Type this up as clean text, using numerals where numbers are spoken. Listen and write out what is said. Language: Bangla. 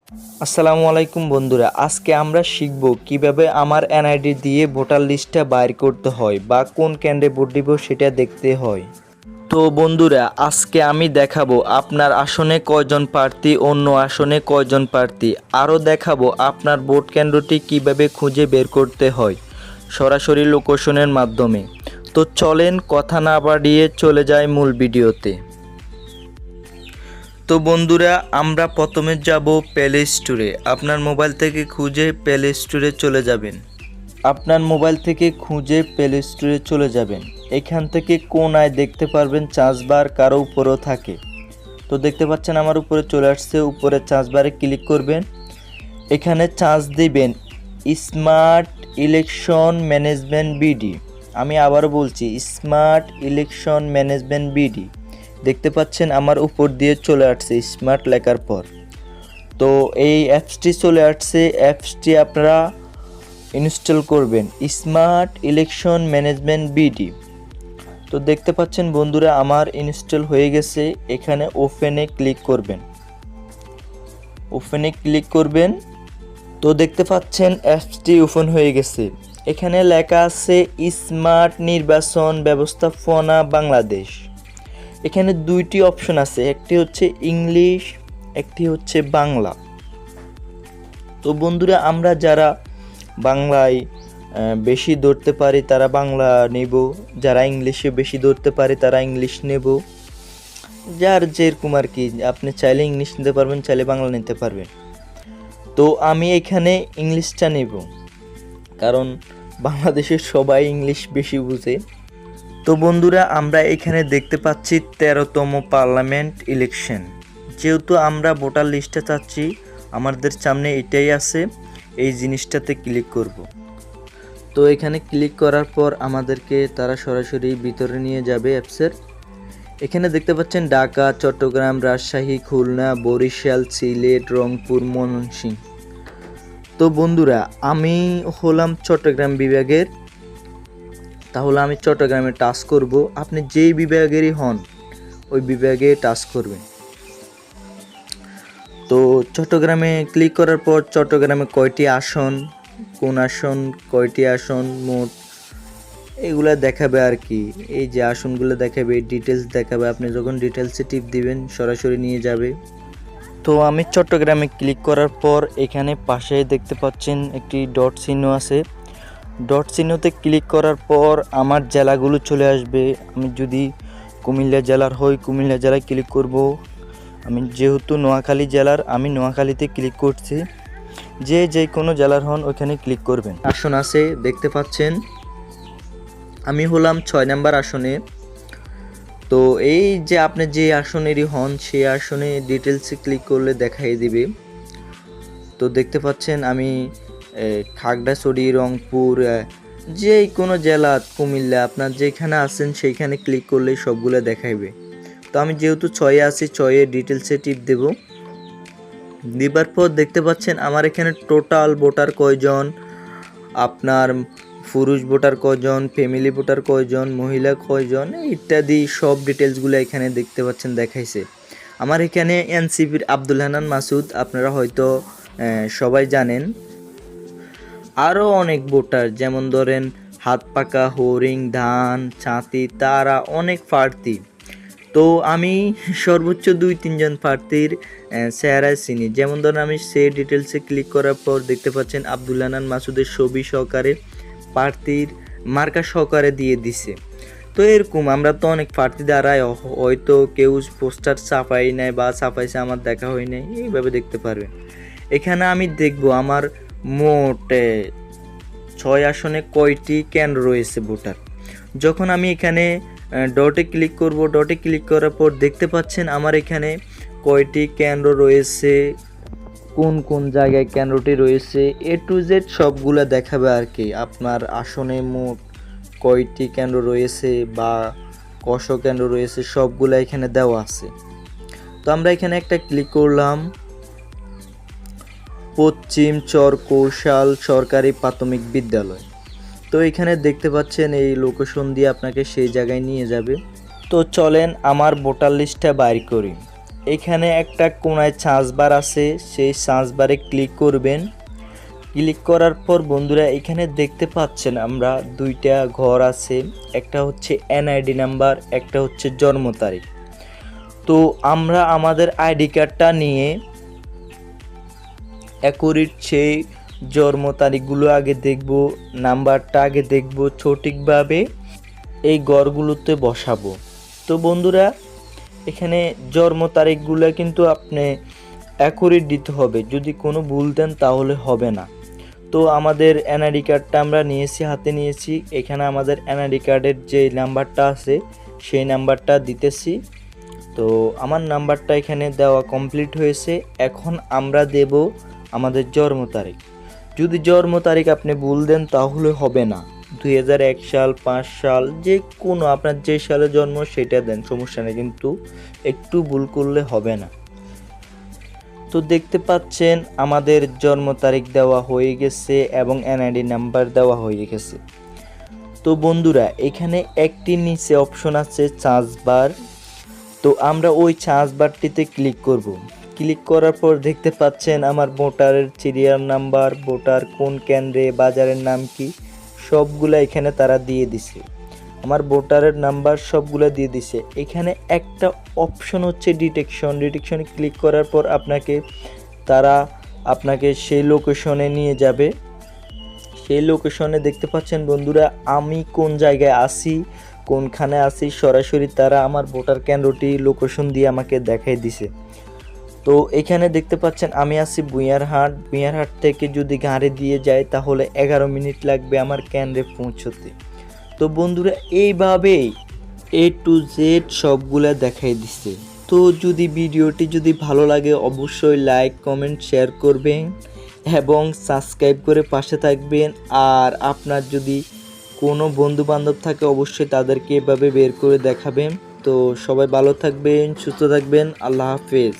আসসালামু আলাইকুম বন্ধুরা, আজকে আমরা শিখব কিভাবে আমার এনআইডি দিয়ে ভোটার লিস্টটা বাইর করতে হয় বা কোন কেন্দ্রে ভোট দিব সেটা দেখতে হয়। তো বন্ধুরা, আজকে আমি দেখাবো আপনার আসনে কয়জন প্রার্থী, অন্য আসনে কয়জন প্রার্থী, আরও দেখাবো আপনার ভোট কেন্দ্রটি কিভাবে খুঁজে বের করতে হয় সরাসরি লোকেশনের মাধ্যমে। তো চলেন কথা না বাড়িয়ে চলে যাই মূল ভিডিওতে। তো বন্ধুরা, আমরা প্রথমে যাব প্লে স্টোরে। আপনার মোবাইল থেকে খুঁজে প্লে স্টোরে চলে যাবেন। এখান থেকে কোনায় দেখতে পারবেন চার্জ বার, কারো উপরেও থাকে। তো দেখতে পাচ্ছেন আমার উপরে চলে আসছে, উপরে চার্জ বারে ক্লিক করবেন। এখানে চার্জ দিবেন স্মার্ট ইলেকশন ম্যানেজমেন্ট বিডি। আমি আবারও বলছি, স্মার্ট ইলেকশন ম্যানেজমেন্ট বিডি। দেখতে পাচ্ছেন আমার উপর দিয়ে চলে আসছে স্মার্ট লেখার পর। তো এই অ্যাপসটি চলে আসছে, অ্যাপসটি আপনারা ইনস্টল করবেন, স্মার্ট ইলেকশন ম্যানেজমেন্ট বিডি। তো দেখতে পাচ্ছেন বন্ধুরা, আমার ইনস্টল হয়ে গেছে। এখানে ওপেনে ক্লিক করবেন। তো দেখতে পাচ্ছেন অ্যাপসটি ওপেন হয়ে গেছে। এখানে লেখা আছে স্মার্ট নির্বাচন ব্যবস্থাপনা বাংলাদেশ। এখানে দুইটি অপশন আছে, একটি হচ্ছে ইংলিশ, একটি হচ্ছে বাংলা। তো বন্ধুরা, আমরা যারা বাংলায় বেশি ধরতে পারি তারা বাংলা নেব, যারা ইংলিশে বেশি ধরতে পারে তারা ইংলিশ নেব। যার যেরকম আর কি, আপনি চাইলে ইংলিশ নিতে পারবেন, চাইলে বাংলা নিতে পারবেন। তো আমি এখানে ইংলিশটা নেব, কারণ বাংলাদেশের সবাই ইংলিশ বেশি বুঝে। তো বন্ধুরা, আমরা এখানে দেখতে পাচ্ছি 13তম পার্লামেন্ট ইলেকশন। যেহেতু আমরা ভোটার লিস্টে চাচ্ছি, আমাদের সামনে এটাই আছে, এই জিনিসটাতে ক্লিক করব। তো এখানে ক্লিক করার পর আমাদেরকে তারা সরাসরি ভিতরে নিয়ে যাবে অ্যাপসের। এখানে দেখতে পাচ্ছেন ঢাকা, চট্টগ্রাম, রাজশাহী, খুলনা, বরিশাল, সিলেট, রংপুর, ময়মনসিংহ। তো বন্ধুরা, আমি হলাম চট্টগ্রাম বিভাগের, তাহলে আমি চট্টগ্রামে টাচ করব। আপনি যেই বিভাগেরই হন ওই বিভাগে টাচ করবেন। তো চট্টগ্রামে ক্লিক করার পর চট্টগ্রামে কয়টি আসন, কোন আসন, কয়টি আসন মোট, এগুলো দেখাবে আর কি। এই যে আসনগুলো দেখাবে, ডিটেলস দেখাবে। আপনি যখন ডিটেলসে টিপ দিবেন সরাসরি নিয়ে যাবে। তো আমি চট্টগ্রামে ক্লিক করার পর এখানে পাশে দেখতে পাচ্ছেন একটি ডট চিহ্ন আছে। ডট চিহ্নতে ক্লিক করার পর আমার জেলাগুলো চলে আসবে। আমি যদি কুমিল্লা জেলার হই, কুমিল্লা জেলায় ক্লিক করব। আমি যেহেতু নোয়াখালী জেলার, আমি নোয়াখালীতে ক্লিক করছি। যে কোনো জেলার হন ওখানে ক্লিক করবেন। আসন আছে দেখতে পাচ্ছেন, আমি হলাম 6 নাম্বার আসনে। তো এই যে আপনি যে আসনেরই হন সেই আসনে ডিটেলসে ক্লিক করলে দেখাই দিবে। তো দেখতে পাচ্ছেন আমি খাগড়াছড়ি, রংপুর, যে কোনো জেলা, কুমিল্লা, আপনার যেখানে আছেন সেইখানে ক্লিক করলে সবগুলো দেখাইবে। তো আমি যেহেতু 6-এ আছি, 6-এ ডিটেলসে টিপ দেব। দেবার পর দেখতে পাচ্ছেন আমার এখানে টোটাল ভোটার কয়জন, আপনার পুরুষ ভোটার কয়জন, ফ্যামিলি ভোটার কয়জন, মহিলা কয়জন, ইত্যাদি সব ডিটেলসগুলো এখানে দেখতে পাচ্ছেন দেখাইছে। আমার এখানে এনসিপির আব্দুল হান্নান মাসুদ, আপনারা হয়তো সবাই জানেন। আরও অনেক ভোটার, যেমন ধরেন হাতপাকা, হরিং, ধান, ছাতি, তারা অনেক প্রার্থী। তো আমি সর্বোচ্চ 2-3 জন প্রার্থীর চেহারায় চিনি। যেমন ধরেন আমি সে ডিটেলসে ক্লিক করার পর দেখতে পাচ্ছেন আব্দুল হান্নান মাসুদের ছবি সহকারে, প্রার্থীর মার্কা সহকারে দিয়ে দিছে। তো এরকম আমরা তো অনেক প্রার্থী দ্বারাই, হয়তো কেউ পোস্টার ছাপাই নাই বা ছাপাইছে আমার দেখা হয় নাই, এইভাবে দেখতে পারবেন। এখানে আমি দেখব আমার মোট 6 আসনে কয়টি কেন্দ্র রয়েছে ভোটার। যখন আমি এখানে ডটে ক্লিক করব, ডটে ক্লিক করার পর দেখতে পাচ্ছেন আমার এখানে কয়টি কেন্দ্র রয়েছে, কোন কোন জায়গায় কেন্দ্রটি রয়েছে, A to Z সবগুলো দেখাবে আর কি। আপনার আসনে মোট কয়টি কেন্দ্র রয়েছে বা কশ কেন্দ্র রয়েছে সবগুলো এখানে দেওয়া আছে। তো আমরা এখানে একটা ক্লিক করলাম, পশ্চিম চর কৌশল সরকারি প্রাথমিক বিদ্যালয়। তো এখানে দেখতে পাচ্ছেন এই লোকেশন দিয়ে আপনাকে সেই জায়গায় নিয়ে যাবে। তো চলেন আমার ভোটার লিস্টটা বাইর করি। এখানে একটা কোনায় সার্চ বার আছে, সেই সার্চ বারে ক্লিক করবেন। ক্লিক করার পর বন্ধুরা এখানে দেখতে পাচ্ছেন আমরা দুইটা ঘর আছে, একটা হচ্ছে এনআইডি নাম্বার, একটা হচ্ছে জন্ম তারিখ। তো আমরা আমাদের আইডি কার্ডটা নিয়ে অ্যাকুরেট সেই জন্ম তারিখগুলো আগে দেখব, নাম্বারটা আগে দেখব, সঠিকভাবে এই ঘরগুলোতে বসাবো। তো বন্ধুরা এখানে জন্ম তারিখগুলো কিন্তু আপনি অ্যাকুরেট দিতে হবে, যদি কোনো ভুল দেন তাহলে হবে না। তো আমাদের এনআইডি কার্ডটা আমরা নিয়েছি, হাতে নিয়েছি। এখানে আমাদের এনআইডি কার্ডের যে নাম্বারটা আছে সেই নাম্বারটা দিতেছি। তো আমার নাম্বারটা এখানে দেওয়া কমপ্লিট হয়েছে। এখন আমরা দেব আমাদের জন্ম তারিখ। যদি জন্ম তারিখ আপনি ভুল দেন তাহলে হবে না। 2001 সাল, 5 সাল, যে কোনো আপনার যে সালে জন্ম সেটা দেন, সমস্যা নেই, কিন্তু একটু ভুল করলে হবে না। তো দেখতে পাচ্ছেন আমাদের জন্ম তারিখ দেওয়া হয়ে গেছে এবং এনআইডি নাম্বার দেওয়া হয়ে গেছে। তো বন্ধুরা এখানে একটি নিচে অপশন আছে সার্চ বার। তো আমরা ওই সার্চ বারটিতে ক্লিক করব। ক্লিক করার পর দেখতে পাচ্ছেন আমার ভোটারের সিরিয়াল নাম্বার, ভোটার কোন কেন্দ্রে, বাজারের নাম কি, সবগুলা এখানে তারা দিয়ে দিছে। আমার ভোটারের নাম্বার সবগুলো দিয়ে দিছে। এখানে একটা অপশন হচ্ছে ডিটেকশনে ক্লিক করার পর তারা আপনাকে সেই লোকেশনে নিয়ে যাবে। সেই লোকেশনে দেখতে পাচ্ছেন বন্ধুরা আমি কোন জায়গায় আছি, কোনখানে আছি, সরাসরি তারা আমার ভোটার কেন্দ্রটি লোকেশন দিয়ে আমাকে দেখাই দিছে। তো এখানে দেখতে পাচ্ছেন আমি আছি ভুঁইয়ারহাট থেকে যদি গাড়ি দিয়ে যায় তাহলে 11 মিনিট লাগবে আমার কেন্দ্রে পৌঁছতে। তো বন্ধুরা এইভাবেই A to Z সবগুলা দেখাই দিছে। তো যদি ভিডিওটি যদি ভালো লাগে অবশ্যই লাইক, কমেন্ট, শেয়ার করবেন এবং সাবস্ক্রাইব করে পাশে থাকবেন। আর আপনার যদি কোনো বন্ধু বান্ধব থাকে অবশ্যই তাদেরকে এভাবে বের করে দেখাবেন। তো সবাই ভালো থাকবেন, সুস্থ থাকবেন, আল্লাহ হাফেজ।